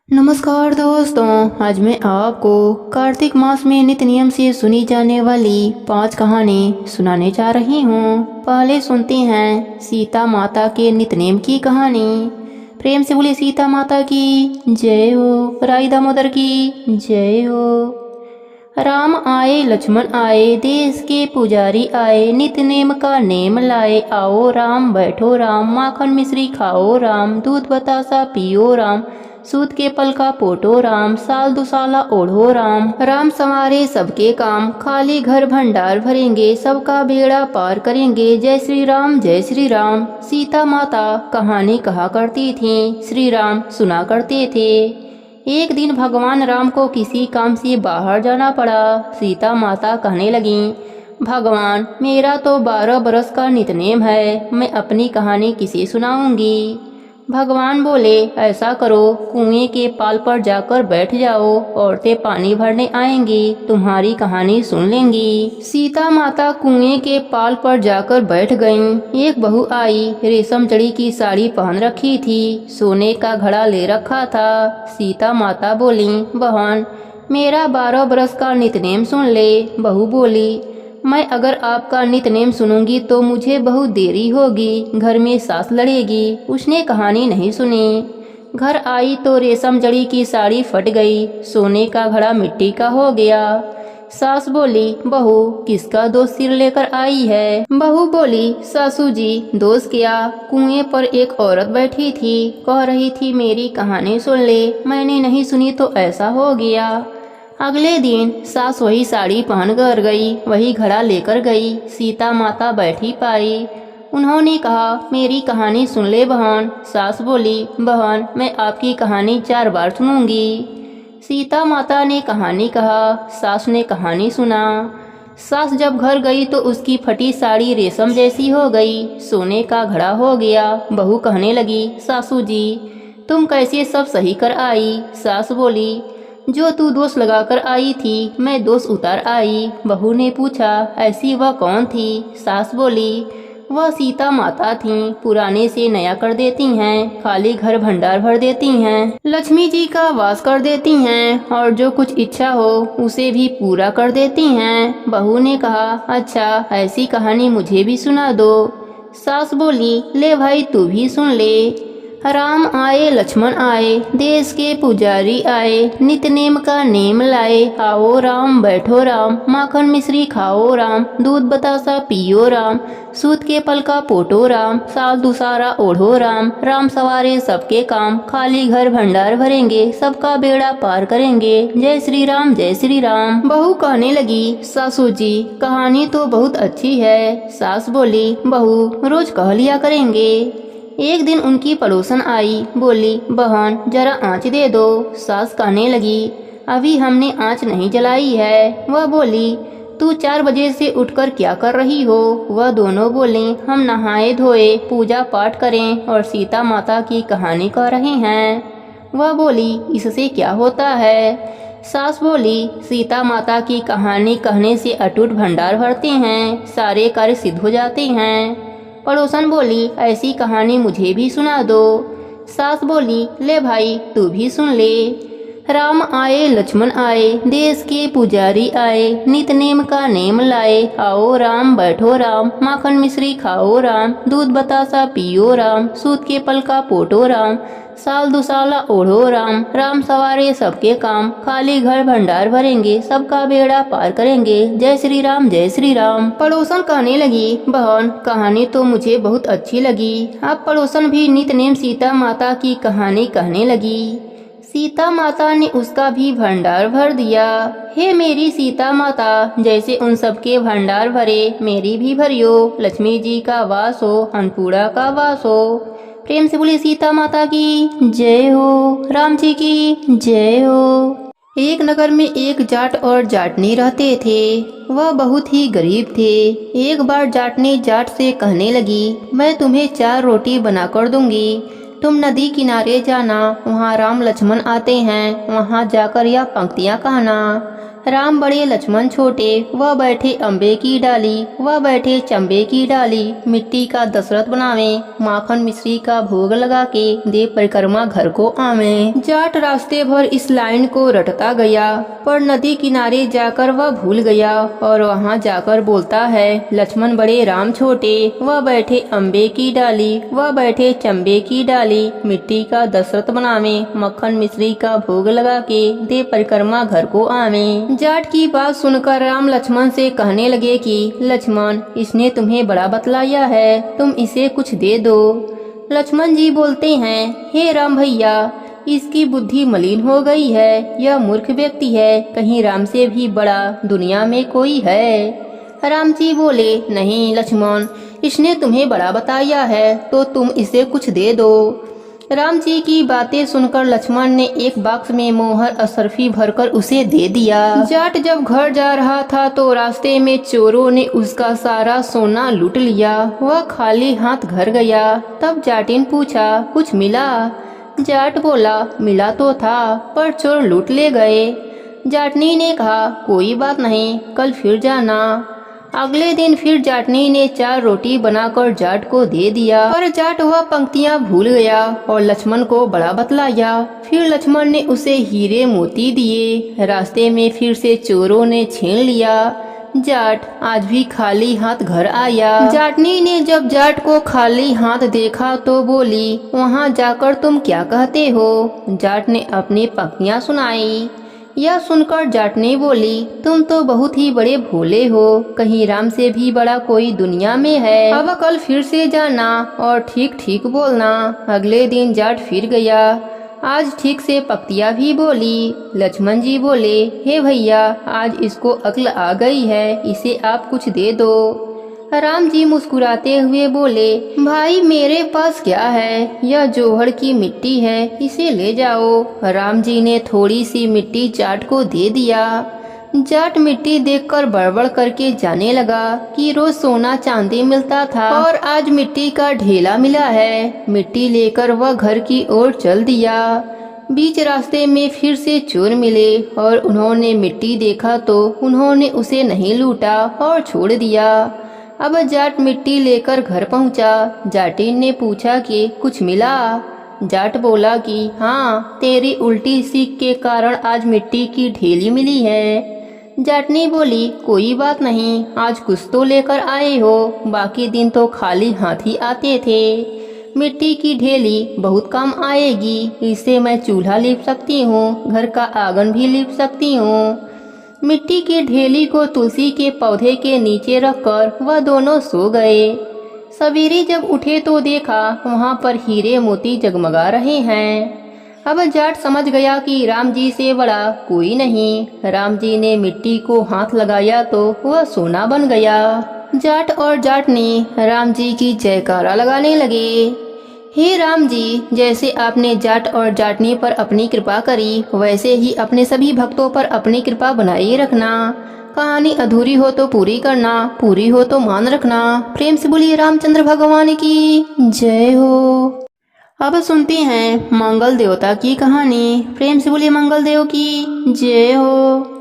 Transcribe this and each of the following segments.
नमस्कार दोस्तों, आज मैं आपको कार्तिक मास में नित्य नियम से सुनी जाने वाली 5 कहानी सुनाने जा रही हूँ। पहले सुनते हैं सीता माता के नित्य नेम की कहानी। प्रेम से बोले सीता माता की जय हो, राई दामोदर की जय हो। राम आए लक्ष्मण आए, देश के पुजारी आए, नित्य नेम का नेम लाए। आओ राम बैठो राम, माखन मिश्री खाओ राम, दूध बतासा पियो राम, सूत के पल का पोटो राम, साल दुसाला ओढ़ो राम। राम संवारे सबके काम, खाली घर भंडार भरेंगे, सबका बेड़ा पार करेंगे। जय श्री राम जय श्री राम। सीता माता कहानी कहा करती थीं, श्री राम सुना करते थे। एक दिन भगवान राम को किसी काम से बाहर जाना पड़ा। सीता माता कहने लगीं, भगवान मेरा तो 12 बरस का नितनेम है, मैं अपनी कहानी किसे सुनाऊंगी। भगवान बोले, ऐसा करो, कुएं के पाल पर जाकर बैठ जाओ, औरतें पानी भरने आएंगी, तुम्हारी कहानी सुन लेंगी। सीता माता कुएं के पाल पर जाकर बैठ गईं। एक बहू आई, रेशम जड़ी की साड़ी पहन रखी थी, सोने का घड़ा ले रखा था। सीता माता बोली, बहन मेरा 12 बरस का नितनेम सुन ले। बहू बोली, मैं अगर आपका नितनेम सुनूंगी तो मुझे बहुत देरी होगी, घर में सास लड़ेगी। उसने कहानी नहीं सुनी। घर आई तो रेशम जड़ी की साड़ी फट गई, सोने का घड़ा मिट्टी का हो गया। सास बोली, बहू किसका दोष सिर लेकर आई है। बहू बोली, सासू जी दोष क्या, कुएं पर एक औरत बैठी थी, कह रही थी मेरी कहानी सुन ले, मैंने नहीं सुनी तो ऐसा हो गया। अगले दिन सास वही साड़ी पहन कर गई, वही घड़ा लेकर गई। सीता माता बैठी पाई। उन्होंने कहा, मेरी कहानी सुन ले बहन। सास बोली, बहन मैं आपकी कहानी 4 बार सुनूंगी। सीता माता ने कहानी कहा, सास ने कहानी सुना। सास जब घर गई तो उसकी फटी साड़ी रेशम जैसी हो गई, सोने का घड़ा हो गया। बहू कहने लगी, सासू जी तुम कैसे सब सही कर आई। सास बोली, जो तू दोष लगाकर आई थी मैं दोष उतार आई। बहू ने पूछा, ऐसी वह कौन थी। सास बोली, वह सीता माता थीं, पुराने से नया कर देती हैं, खाली घर भंडार भर देती हैं, लक्ष्मी जी का वास कर देती हैं, और जो कुछ इच्छा हो उसे भी पूरा कर देती हैं। बहू ने कहा, अच्छा ऐसी कहानी मुझे भी सुना दो। सास बोली, ले भाई तू भी सुन ले। राम आए लक्ष्मण आए, देश के पुजारी आए, नित्य नेम का नेम लाए। आओ राम बैठो राम, माखन मिश्री खाओ राम, दूध बतासा पियो राम, सूत के पल का पोटो राम, साल दुसारा ओढ़ो राम। राम सवारे सबके काम, खाली घर भंडार भरेंगे, सबका बेड़ा पार करेंगे। जय श्री राम जय श्री राम। बहू कहने लगी, सासू जी कहानी तो बहुत अच्छी है। सास बोली, बहू रोज कह लिया करेंगे। एक दिन उनकी पड़ोसन आई, बोली, बहन जरा आँच दे दो। सास कहने लगी, अभी हमने आँच नहीं जलाई है। वह बोली, तू 4 बजे से उठकर क्या कर रही हो। वह दोनों बोले, हम नहाए धोए पूजा पाठ करें और सीता माता की कहानी कह रहे हैं। वह बोली, इससे क्या होता है। सास बोली, सीता माता की कहानी कहने से अटूट भंडार भरते हैं, सारे कार्य सिद्ध हो जाते हैं। पड़ोसन बोली, ऐसी कहानी मुझे भी सुना दो। सास बोली, ले भाई तू भी सुन ले। राम आए लक्ष्मण आए, देश के पुजारी आए, नित्य नेम का नेम लाए। आओ राम बैठो राम, माखन मिश्री खाओ राम, दूध बतासा पियो राम, सूत के पल का पोटो राम, साल दुसाला ओढ़ो राम। राम सवारे सबके काम, खाली घर भंडार भरेंगे, सबका बेड़ा पार करेंगे। जय श्री राम जय श्री राम। पड़ोसन कहने लगी, बहन कहानी तो मुझे बहुत अच्छी लगी। अब पड़ोसन भी नित्य नेम सीता माता की कहानी कहने लगी। सीता माता ने उसका भी भंडार भर दिया। हे मेरी सीता माता, जैसे उन सबके भंडार भरे मेरी भी भरियो। लक्ष्मी जी का वास हो, अन्नपूर्णा का वास हो। प्रेम से बोली सीता माता की जय हो, राम जी की जय हो। एक नगर में एक जाट और जाटनी रहते थे। वह बहुत ही गरीब थे। एक बार जाटनी जाट से कहने लगी, मैं तुम्हें 4 रोटी बनाकर दूंगी, तुम नदी किनारे जाना, वहाँ राम लक्ष्मण आते हैं, वहाँ जाकर यह पंक्तियाँ कहना। राम बड़े लक्ष्मण छोटे, वह बैठे अम्बे की डाली, वह बैठे चंबे की डाली। मिट्टी का दशरथ बनावे, माखन मिश्री का भोग लगा के दे परिक्रमा घर को आवे। जाट रास्ते भर इस लाइन को रटता गया, पर नदी किनारे जाकर वह भूल गया और वहाँ जाकर बोलता है, लक्ष्मण बड़े राम छोटे, वह बैठे अम्बे की डाली, वह बैठे चंबे की डाली। मिट्टी का दशरथ बनावे, मक्खन मिश्री का भोग लगा के दे परिक्रमा घर को आवे। जाट की बात सुनकर राम लक्ष्मण से कहने लगे कि लक्ष्मण, इसने तुम्हें बड़ा बतलाया है, तुम इसे कुछ दे दो। लक्ष्मण जी बोलते हैं, हे राम भैया, इसकी बुद्धि मलिन हो गई है, यह मूर्ख व्यक्ति है, कहीं राम से भी बड़ा दुनिया में कोई है। राम जी बोले, नहीं लक्ष्मण, इसने तुम्हें बड़ा बताया है तो तुम इसे कुछ दे दो। राम जी की बातें सुनकर लक्ष्मण ने एक बॉक्स में मोहर असरफी भरकर उसे दे दिया। जाट जब घर जा रहा था तो रास्ते में चोरों ने उसका सारा सोना लूट लिया। वह खाली हाथ घर गया। तब जाटिन पूछा, कुछ मिला? जाट बोला, मिला तो था, पर चोर लूट ले गए। जाटनी ने कहा, कोई बात नहीं, कल फिर जाना। अगले दिन फिर जाटनी ने 4 रोटी बनाकर जाट को दे दिया, पर जाट वह पंक्तियां भूल गया और लक्ष्मण को बड़ा बतलाया। फिर लक्ष्मण ने उसे हीरे मोती दिए। रास्ते में फिर से चोरों ने छीन लिया। जाट आज भी खाली हाथ घर आया। जाटनी ने जब जाट को खाली हाथ देखा तो बोली, वहाँ जाकर तुम क्या कहते हो? जाट ने अपनी पंक्तियां सुनाई। यह सुनकर जाटनी बोली, तुम तो बहुत ही बड़े भोले हो, कहीं राम से भी बड़ा कोई दुनिया में है। अब कल फिर से जाना और ठीक ठीक बोलना। अगले दिन जाट फिर गया। आज ठीक से पंक्तियां भी बोली। लक्ष्मण जी बोले, हे भैया, आज इसको अक्ल आ गई है, इसे आप कुछ दे दो। राम जी मुस्कुराते हुए बोले, भाई मेरे पास क्या है, यह जोहड़ की मिट्टी है, इसे ले जाओ। राम जी ने थोड़ी सी मिट्टी जाट को दे दिया। जाट मिट्टी देखकर बड़बड़ करके जाने लगा कि रोज सोना चांदी मिलता था और आज मिट्टी का ढेला मिला है। मिट्टी लेकर वह घर की ओर चल दिया। बीच रास्ते में फिर से चोर मिले और उन्होंने मिट्टी देखा तो उन्होंने उसे नहीं लूटा और छोड़ दिया। अब जाट मिट्टी लेकर घर पहुंचा। जाटिन ने पूछा कि कुछ मिला? जाट बोला कि हाँ, तेरी उल्टी सीख के कारण आज मिट्टी की ढेली मिली है। जाटनी बोली, कोई बात नहीं, आज कुछ तो लेकर आए हो, बाकी दिन तो खाली हाथ ही आते थे। मिट्टी की ढेली बहुत काम आएगी, इससे मैं चूल्हा लीप सकती हूँ, घर का आंगन भी लीप सकती हूँ। मिट्टी की ढेली को तुलसी के पौधे के नीचे रखकर वह दोनों सो गए। सवेरे जब उठे तो देखा वहाँ पर हीरे मोती जगमगा रहे हैं। अब जाट समझ गया कि राम जी से बड़ा कोई नहीं। राम जी ने मिट्टी को हाथ लगाया तो वह सोना बन गया। जाट और जाटनी राम जी की जयकारा लगाने लगे। हे राम जी, जैसे आपने जाट और जाटनी पर अपनी कृपा करी, वैसे ही अपने सभी भक्तों पर अपनी कृपा बनाए रखना। कहानी अधूरी हो तो पूरी करना, पूरी हो तो मान रखना। प्रेम से बोलिए रामचंद्र भगवान की जय हो। अब सुनते हैं मंगल देवता की कहानी। प्रेम से बोलिए मंगल देव की जय हो।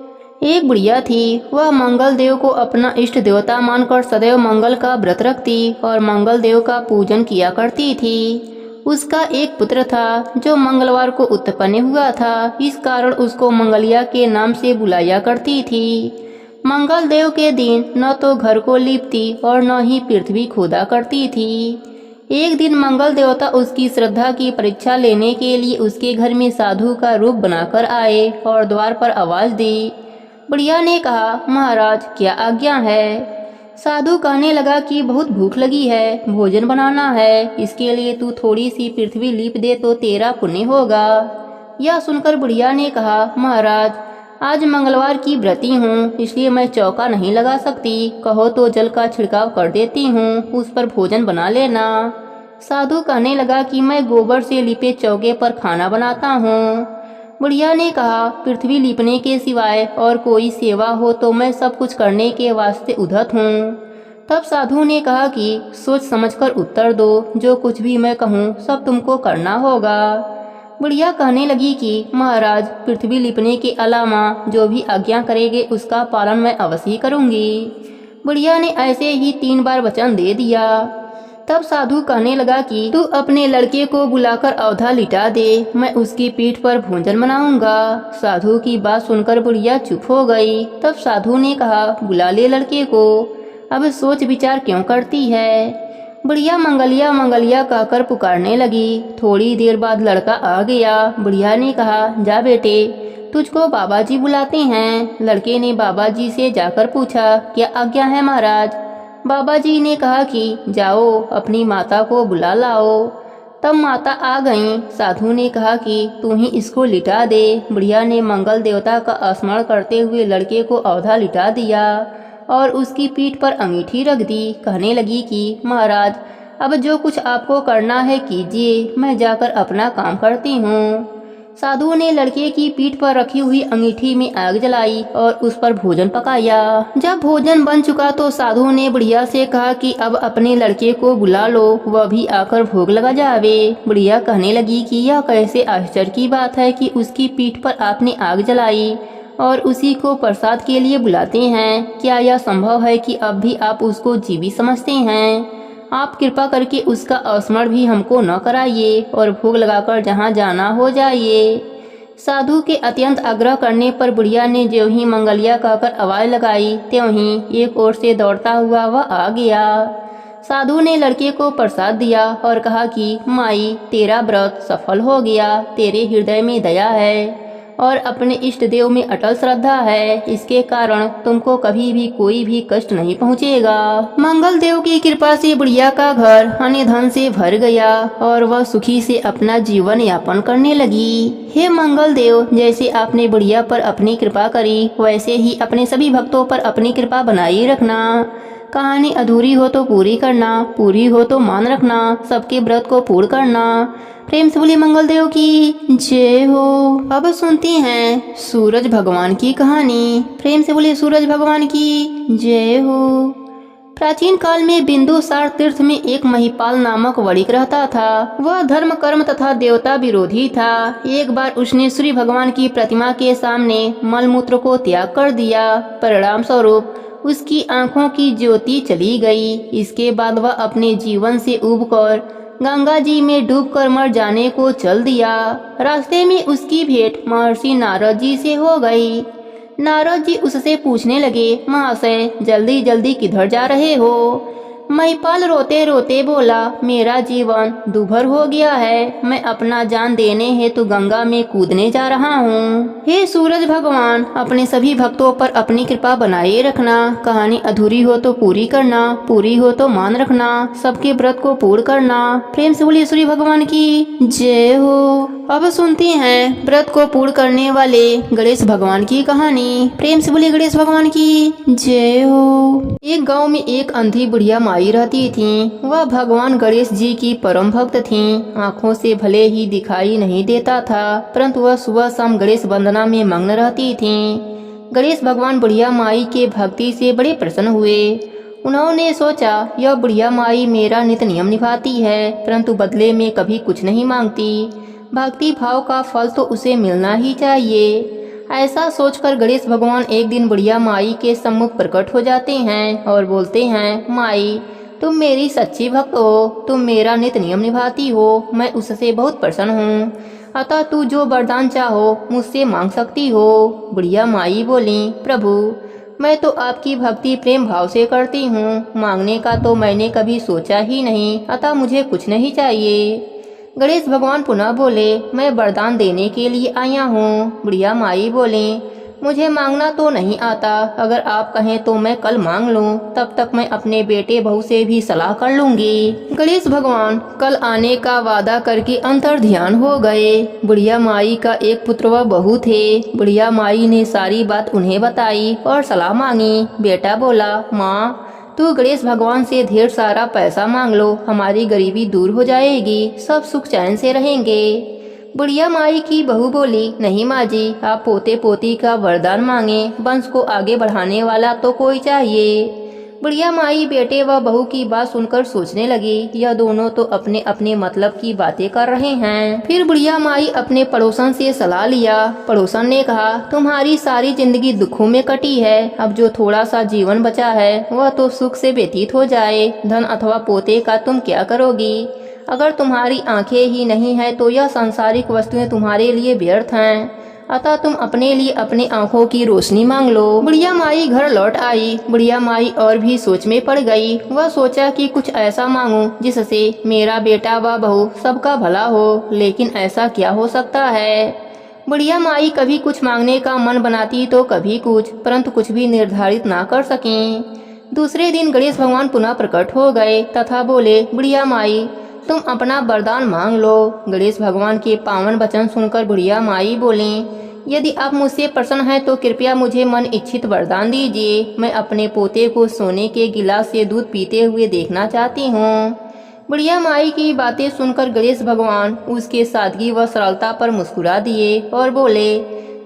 एक बुढ़िया थी। वह मंगल देव को अपना इष्ट देवता मानकर सदैव मंगल का व्रत रखती और मंगल देव का पूजन किया करती थी। उसका एक पुत्र था जो मंगलवार को उत्पन्न हुआ था, इस कारण उसको मंगलिया के नाम से बुलाया करती थी। मंगल देव के दिन न तो घर को लीपती और न ही पृथ्वी खोदा करती थी। एक दिन मंगल देवता उसकी श्रद्धा की परीक्षा लेने के लिए उसके घर में साधु का रूप बनाकर आए और द्वार पर आवाज दी। बुढ़िया ने कहा, महाराज क्या आज्ञा है? साधु कहने लगा कि बहुत भूख लगी है, भोजन बनाना है, इसके लिए तू थोड़ी सी पृथ्वी लीप दे तो तेरा पुण्य होगा। यह सुनकर बुढ़िया ने कहा, महाराज आज मंगलवार की व्रती हूँ, इसलिए मैं चौका नहीं लगा सकती, कहो तो जल का छिड़काव कर देती हूँ, उस पर भोजन बना लेना। साधु कहने लगा कि मैं गोबर से लिपे चौके पर खाना बनाता हूँ। बुढ़िया ने कहा, पृथ्वी लीपने के सिवाय और कोई सेवा हो तो मैं सब कुछ करने के वास्ते उद्धत हूँ। तब साधु ने कहा कि सोच समझकर उत्तर दो, जो कुछ भी मैं कहूँ सब तुमको करना होगा। बुढ़िया कहने लगी कि महाराज, पृथ्वी लिपने के अलावा जो भी आज्ञा करेंगे उसका पालन मैं अवश्य ही करूंगी। बुढ़िया ने ऐसे ही 3 बार वचन दे दिया। तब साधु कहने लगा कि तू अपने लड़के को बुलाकर अवधा लिटा दे, मैं उसकी पीठ पर भोजन बनाऊंगा। साधु की बात सुनकर बुढ़िया चुप हो गई। तब साधु ने कहा, बुला ले लड़के को, अब सोच विचार क्यों करती है। बुढ़िया मंगलिया मंगलिया कहकर पुकारने लगी। थोड़ी देर बाद लड़का आ गया। बुढ़िया ने कहा, जा बेटे, तुझको बाबा जी बुलाते हैं। लड़के ने बाबा जी से जाकर पूछा, क्या आज्ञा है महाराज। बाबा जी ने कहा कि जाओ अपनी माता को बुला लाओ। तब माता आ गईं। साधु ने कहा कि तू ही इसको लिटा दे। बुढ़िया ने मंगल देवता का स्मरण करते हुए लड़के को अवधा लिटा दिया और उसकी पीठ पर अंगीठी रख दी। कहने लगी कि महाराज, अब जो कुछ आपको करना है कीजिए, मैं जाकर अपना काम करती हूँ। साधु ने लड़के की पीठ पर रखी हुई अंगीठी में आग जलाई और उस पर भोजन पकाया। जब भोजन बन चुका तो साधु ने बुढ़िया से कहा कि अब अपने लड़के को बुला लो, वह भी आकर भोग लगा जावे। बुढ़िया कहने लगी कि यह कैसे आश्चर्य की बात है कि उसकी पीठ पर आपने आग जलाई और उसी को प्रसाद के लिए बुलाते हैं। क्या यह संभव है कि अब भी आप उसको जीवित समझते हैं। आप कृपा करके उसका स्मरण भी हमको न कराइए और भोग लगाकर जहाँ जाना हो जाइए। साधु के अत्यंत आग्रह करने पर बुढ़िया ने ज्यों ही मंगलिया कहकर आवाज लगाई, त्यों ही एक ओर से दौड़ता हुआ वह आ गया। साधु ने लड़के को प्रसाद दिया और कहा कि माई, तेरा व्रत सफल हो गया। तेरे हृदय में दया है और अपने इष्ट देव में अटल श्रद्धा है, इसके कारण तुमको कभी भी कोई भी कष्ट नहीं पहुँचेगा। मंगल देव की कृपा से बुढ़िया का घर अन्य धन से भर गया और वह सुखी से अपना जीवन यापन करने लगी। हे मंगल देव, जैसे आपने बुढ़िया पर अपनी कृपा करी, वैसे ही अपने सभी भक्तों पर अपनी कृपा बनाए रखना। कहानी अधूरी हो तो पूरी करना, पूरी हो तो मान रखना, सबके व्रत को पूर्ण करना। प्रेम से बोलिए मंगल देव की जय हो। अब सुनते हैं सूरज भगवान की कहानी। प्रेम से बोलिए सूरज भगवान की जय हो। प्राचीन काल में बिंदुसार तीर्थ में एक महिपाल नामक वणिक रहता था। वह धर्म कर्म तथा देवता विरोधी था। एक बार उसने सूर्य भगवान की प्रतिमा के सामने मलमूत्र को त्याग कर दिया। परिणाम स्वरूप उसकी आंखों की ज्योति चली गई। इसके बाद वह अपने जीवन से ऊबकर गंगा जी में डूबकर मर जाने को चल दिया। रास्ते में उसकी भेंट महर्षि नारद जी से हो गई। नारद जी उससे पूछने लगे, महाशय, जल्दी जल्दी किधर जा रहे हो। महिपाल रोते रोते बोला, मेरा जीवन दूभर हो गया है, मैं अपना जान देने हेतु गंगा में कूदने जा रहा हूँ। हे सूरज भगवान, अपने सभी भक्तों पर अपनी कृपा बनाए रखना। कहानी अधूरी हो तो पूरी करना, पूरी हो तो मान रखना, सबके व्रत को पूर्ण करना। प्रेम से बोलिए सूर्य भगवान की जय हो। अब सुनते हैं व्रत को पूर्ण करने वाले गणेश भगवान की कहानी। प्रेम से बोलिए गणेश भगवान की जय हो। एक गांव में एक अंधी बुढ़िया माई रहती थी। वह भगवान गणेश जी की परम भक्त थी। आँखों से भले ही दिखाई नहीं देता था, परंतु वह सुबह शाम गणेश वंदना में मग्न रहती थी। गणेश भगवान बुढ़िया माई के भक्ति से बड़े प्रसन्न हुए। उन्होंने सोचा, यह बुढ़िया माई मेरा नित्य नियम निभाती है, परंतु बदले में कभी कुछ नहीं मांगती। भक्ति भाव का फल तो उसे मिलना ही चाहिए। ऐसा सोचकर गणेश भगवान एक दिन बुढ़िया माई के सम्मुख प्रकट हो जाते हैं और बोलते हैं, माई, तुम मेरी सच्ची भक्त हो, तुम मेरा नित्य नियम निभाती हो, मैं उससे बहुत प्रसन्न हूँ, अतः तू जो वरदान चाहो मुझसे मांग सकती हो। बुढ़िया माई बोली, प्रभु, मैं तो आपकी भक्ति प्रेम भाव से करती हूँ, मांगने का तो मैंने कभी सोचा ही नहीं, अतः मुझे कुछ नहीं चाहिए। गणेश भगवान पुनः बोले, मैं वरदान देने के लिए आया हूँ। बुढ़िया माई बोली, मुझे मांगना तो नहीं आता, अगर आप कहें तो मैं कल मांग लूँ, तब तक मैं अपने बेटे बहू से भी सलाह कर लूँगी। गणेश भगवान कल आने का वादा करके अंतर ध्यान हो गए। बुढ़िया माई का एक पुत्र व बहू थे। बुढ़िया माई ने सारी बात उन्हें बताई और सलाह मांगी। बेटा बोला, माँ, तू गणेश भगवान से ढेर सारा पैसा मांग लो, हमारी गरीबी दूर हो जाएगी, सब सुख चैन से रहेंगे। बुढ़िया माई की बहू बोली, नहीं माँ जी, आप पोते पोती का वरदान मांगे, वंश को आगे बढ़ाने वाला तो कोई चाहिए। बुढ़िया माई बेटे व बहू की बात सुनकर सोचने लगी, यह दोनों तो अपने अपने मतलब की बातें कर रहे हैं। फिर बुढ़िया माई अपने पड़ोसन से सलाह लिया। पड़ोसन ने कहा, तुम्हारी सारी जिंदगी दुखों में कटी है, अब जो थोड़ा सा जीवन बचा है वह तो सुख से व्यतीत हो जाए। धन अथवा पोते का तुम क्या करोगी? अगर तुम्हारी आंखें ही नहीं है तो यह सांसारिक वस्तुएं तुम्हारे लिए व्यर्थ हैं, अतः तुम अपने लिए अपनी आंखों की रोशनी मांग लो। बुढ़िया माई घर लौट आई। बुढ़िया माई और भी सोच में पड़ गई। वह सोचा कि कुछ ऐसा मांगूं जिससे मेरा बेटा व बहू सबका भला हो, लेकिन ऐसा क्या हो सकता है? बुढ़िया माई कभी कुछ मांगने का मन बनाती तो कभी कुछ, परंतु कुछ भी निर्धारित ना कर सकें। दूसरे दिन गणेश भगवान पुनः प्रकट हो गए तथा बोले, बुढ़िया माई तुम अपना वरदान मांग लो। गणेश भगवान के पावन वचन सुनकर बुढ़िया माई बोली, यदि आप मुझसे प्रसन्न हैं तो कृपया मुझे मन इच्छित वरदान दीजिए। मैं अपने पोते को सोने के गिलास से दूध पीते हुए देखना चाहती हूँ। बुढ़िया माई की बातें सुनकर गणेश भगवान उसके सादगी व सरलता पर मुस्कुरा दिए और बोले,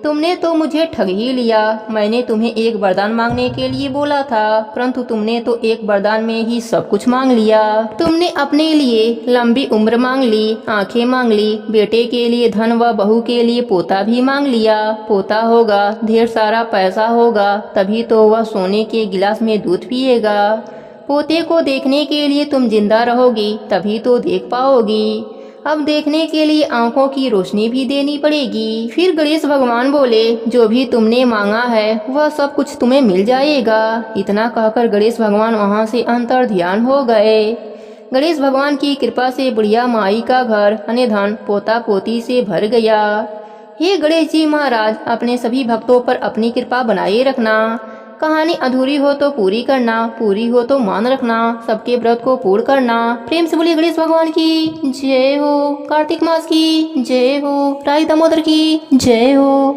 तुमने तो मुझे ठग ही लिया। मैंने तुम्हें एक वरदान मांगने के लिए बोला था, परंतु तुमने तो एक वरदान में ही सब कुछ मांग लिया। तुमने अपने लिए लंबी उम्र मांग ली, आंखें मांग ली, बेटे के लिए धन व बहू के लिए पोता भी मांग लिया। पोता होगा, ढेर सारा पैसा होगा, तभी तो वह सोने के गिलास में दूध पिएगा। पोते को देखने के लिए तुम जिंदा रहोगी, तभी तो देख पाओगी। अब देखने के लिए आंखों की रोशनी भी देनी पड़ेगी। फिर गणेश भगवान बोले, जो भी तुमने मांगा है वह सब कुछ तुम्हें मिल जाएगा। इतना कहकर गणेश भगवान वहां से अंतर ध्यान हो गए। गणेश भगवान की कृपा से बुढ़िया माई का घर अने धन पोता पोती से भर गया। हे गणेश जी महाराज, अपने सभी भक्तों पर अपनी कृपा बनाए रखना। कहानी अधूरी हो तो पूरी करना, पूरी हो तो मान रखना, सबके व्रत को पूर्ण करना। प्रेम से बोलिए गणेश भगवान की जय हो, कार्तिक मास की जय हो, राई दामोदर की जय हो।